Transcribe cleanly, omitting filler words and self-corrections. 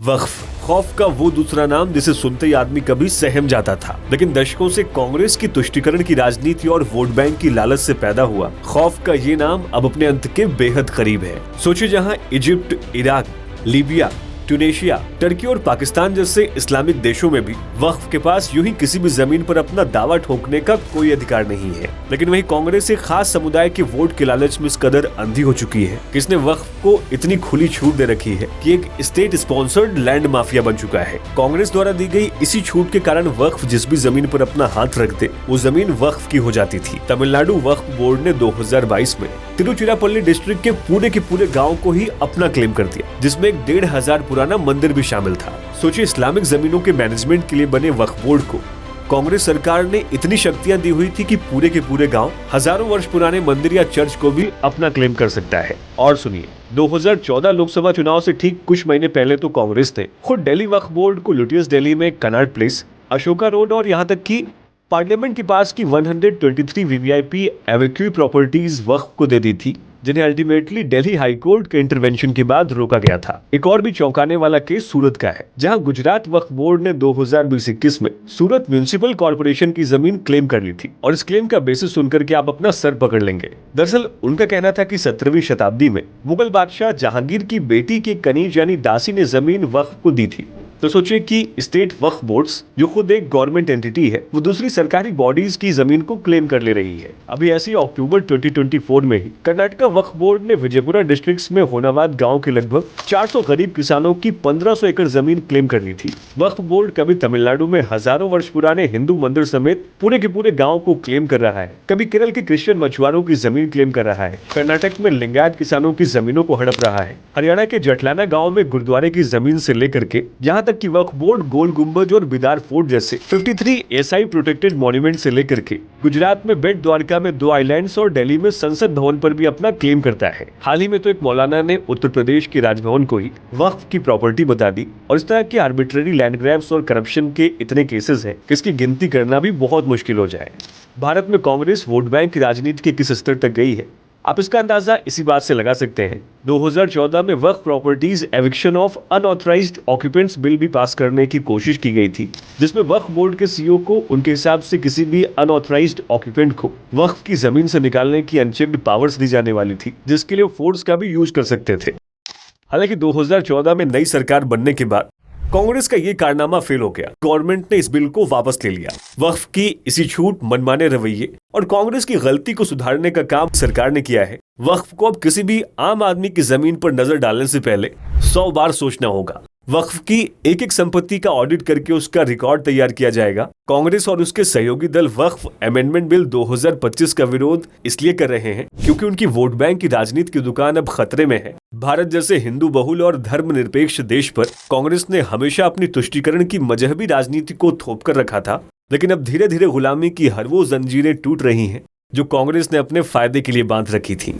वक्फ खौफ का वो दूसरा नाम जिसे सुनते ही आदमी कभी सहम जाता था, लेकिन दशकों से कांग्रेस की तुष्टीकरण की राजनीति और वोट बैंक की लालच से पैदा हुआ खौफ का ये नाम अब अपने अंत के बेहद करीब है। सोचिए, जहां Egypt, Iraq, Libya, Tunisia, Turkey और पाकिस्तान जैसे इस्लामिक देशों में भी वक्फ के पास यूं ही किसी भी जमीन पर अपना दावा ठोकने का कोई अधिकार नहीं है, लेकिन वही कांग्रेस एक खास समुदाय के वोट के लालच में इस कदर अंधी हो चुकी है कि इसने वक्फ को इतनी खुली छूट दे रखी है कि एक स्टेट स्पॉन्सर्ड लैंड माफिया बन चुका है। कांग्रेस द्वारा दी गई इसी छूट के कारण वक्फ जिस भी जमीन पर अपना हाथ रखते वो जमीन वक्फ की हो जाती थी। तमिलनाडु वक्फ बोर्ड ने 2022 में तिरुचिरापल्ली डिस्ट्रिक्ट के पूरे गाँव को ही अपना क्लेम कर दिया, जिसमें एक 1500 पुराना मंदिर भी शामिल था। सोचिए, इस्लामिक जमीनों के मैनेजमेंट के लिए बने वक्फ बोर्ड को कांग्रेस सरकार ने इतनी शक्तियां दी हुई थी कि पूरे के पूरे गांव हजारों वर्ष पुराने मंदिर या चर्च को भी अपना क्लेम कर सकता है। और सुनिए, 2014 लोकसभा चुनाव से ठीक कुछ महीने पहले तो कांग्रेस ने खुद दिल्ली वक्फ बोर्ड को लुटियस दिल्ली में कनॉट प्लेस, अशोका रोड और यहाँ तक कि पार्लियामेंट के पास की 123 वीवीआईपी एवेक्यू प्रॉपर्टीज वक्फ को दे दी थी, जिन्हें अल्टीमेटली दिल्ली हाई कोर्ट के इंटरवेंशन के बाद रोका गया था। एक और भी चौंकाने वाला केस सूरत का है, जहां गुजरात वक्फ बोर्ड ने 2020-21 में सूरत म्युनिसिपल कॉर्पोरेशन की जमीन क्लेम कर ली थी। और इस क्लेम का बेसिस सुनकर के आप अपना सर पकड़ लेंगे। दरअसल उनका कहना था कि 17वीं शताब्दी में मुगल बादशाह जहांगीर की बेटी के कनीज यानी दासी ने जमीन वक्फ को दी थी। तो सोचिए कि स्टेट वक्फ बोर्ड्स, जो खुद एक गवर्नमेंट एंटिटी है, वो दूसरी सरकारी बॉडीज की जमीन को क्लेम कर ले रही है। अभी ऐसी अक्टूबर 2024 में ही कर्नाटक वक्फ बोर्ड ने विजयपुरा डिस्ट्रिक्ट में होनावाद गांव के लगभग 400 गरीब किसानों की 1500 एकड़ जमीन क्लेम कर ली थी। वक्फ बोर्ड कभी तमिलनाडु में हजारों वर्ष पुराने हिंदू मंदिर समेत पूरे के पूरे गाँव को क्लेम कर रहा है, कभी केरल के क्रिश्चियन मछुआरों की जमीन क्लेम कर रहा है, कर्नाटक में लिंगायत किसानों की जमीनों को हड़प रहा है, हरियाणा के जटलाना गाँव में गुरुद्वारे की जमीन से लेकर के यहाँ कि वक्फ बोर्ड गोल गुंबज और बिदार फोर्ट जैसे 53 एसआई प्रोटेक्टेड मॉन्यूमेंट से लेकर के गुजरात में बेट द्वारका में 2 आइलैंड्स और दिल्ली में संसद भवन पर भी अपना क्लेम करता है। हाल ही में तो एक मौलाना ने उत्तर प्रदेश के राजभवन को ही वक्फ की प्रॉपर्टी बता दी। और इस तरह के आर्बिट्ररी लैंड ग्रैब्स और करप्शन के इतने केसेस हैं कि इसकी गिनती करना भी बहुत मुश्किल हो जाए। भारत में कांग्रेस वोट बैंक की राजनीति के किस स्तर तक गई है, आप इसका अंदाजा इसी बात से लगा सकते हैं। 2014 में Waqf properties eviction of unauthorised occupants bill भी पास करने की कोशिश की गई थी, जिसमें वक्फ बोर्ड के सीईओ को उनके हिसाब से किसी भी अनऑथराइज्ड ऑक्यूपेंट को वक्फ की जमीन से निकालने की अनचेक्ड पावर्स दी जाने वाली थी, जिसके लिए फोर्स का भी यूज कर सकते थे। हालांकि 2014 में नई सरकार बनने के बाद कांग्रेस का ये कारनामा फेल हो गया। गवर्नमेंट ने इस बिल को वापस ले लिया। वक्फ की इसी छूट, मनमाने रवैये और कांग्रेस की गलती को सुधारने का काम सरकार ने किया है। वक्फ को अब किसी भी आम आदमी की जमीन पर नजर डालने से पहले 100 बार सोचना होगा। वक्फ की एक एक संपत्ति का ऑडिट करके उसका रिकॉर्ड तैयार किया जाएगा। कांग्रेस और उसके सहयोगी दल वक्फ अमेंडमेंट बिल 2025 का विरोध इसलिए कर रहे हैं क्योंकि उनकी वोट बैंक की राजनीति की दुकान अब खतरे में है। भारत जैसे हिंदू बहुल और धर्मनिरपेक्ष देश पर कांग्रेस ने हमेशा अपनी तुष्टीकरण की मजहबी राजनीति को थोप कर रखा था, लेकिन अब धीरे धीरे गुलामी की हर वो जंजीरें टूट रही हैं जो कांग्रेस ने अपने फायदे के लिए बांध रखी थी।